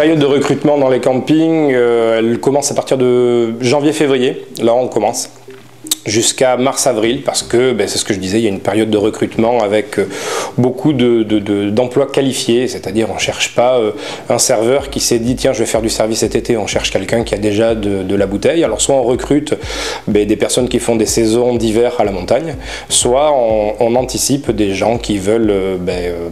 période de recrutement dans les campings, elle commence à partir de janvier-février. Là, on commence. Jusqu'à mars-avril, parce que, c'est ce que je disais, il y a une période de recrutement avec beaucoup d'emplois qualifiés, c'est-à-dire on ne cherche pas un serveur qui s'est dit tiens je vais faire du service cet été, on cherche quelqu'un qui a déjà de la bouteille. Alors soit on recrute des personnes qui font des saisons d'hiver à la montagne, soit on anticipe des gens qui veulent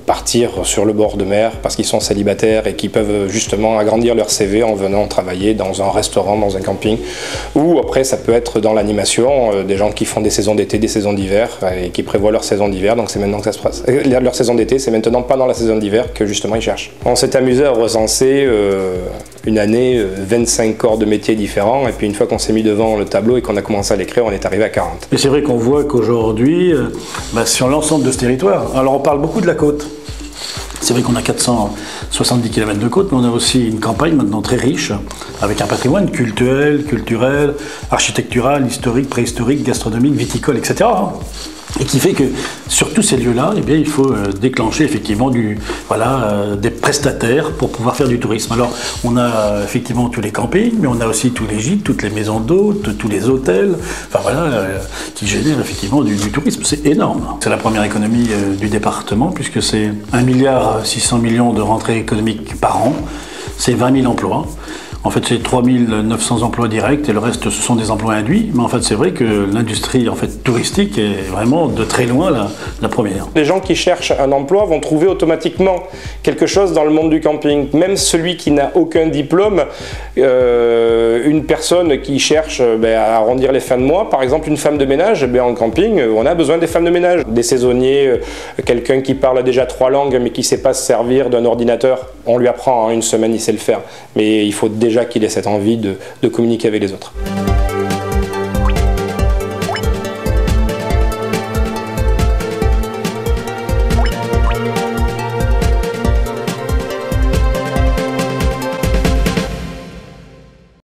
partir sur le bord de mer parce qu'ils sont célibataires et qui peuvent justement agrandir leur CV en venant travailler dans un restaurant, dans un camping, ou après ça peut être dans l'animation, des gens qui font des saisons d'été, des saisons d'hiver et qui prévoient leur saison d'hiver, donc c'est maintenant que ça se passe. Leur saison d'été, c'est maintenant pas dans la saison d'hiver que justement ils cherchent. On s'est amusé à recenser une année 25 corps de métiers différents, et puis une fois qu'on s'est mis devant le tableau et qu'on a commencé à l'écrire, on est arrivé à 40. Et c'est vrai qu'on voit qu'aujourd'hui, sur l'ensemble de ce territoire, alors on parle beaucoup de la côte. C'est vrai qu'on a 470 km de côte, mais on a aussi une campagne maintenant très riche, avec un patrimoine culturel, architectural, historique, préhistorique, gastronomique, viticole, etc. Et qui fait que sur tous ces lieux-là, il faut déclencher effectivement des prestataires pour pouvoir faire du tourisme. Alors on a effectivement tous les campings, mais on a aussi tous les gîtes, toutes les maisons d'hôtes, tous les hôtels, qui génèrent effectivement du tourisme. C'est énorme. C'est la première économie du département, puisque c'est 1,6 milliard de rentrées économiques par an, c'est 20 000 emplois. En fait, c'est 3 900 emplois directs et le reste, ce sont des emplois induits. Mais en fait, c'est vrai que l'industrie touristique est vraiment de très loin la première. Les gens qui cherchent un emploi vont trouver automatiquement quelque chose dans le monde du camping. Même celui qui n'a aucun diplôme, une personne qui cherche à arrondir les fins de mois, par exemple une femme de ménage, en camping, on a besoin des femmes de ménage. Des saisonniers, quelqu'un qui parle déjà 3 langues mais qui ne sait pas se servir d'un ordinateur, on lui apprend, une semaine il sait le faire. Mais il faut déjà qu'il ait cette envie de communiquer avec les autres.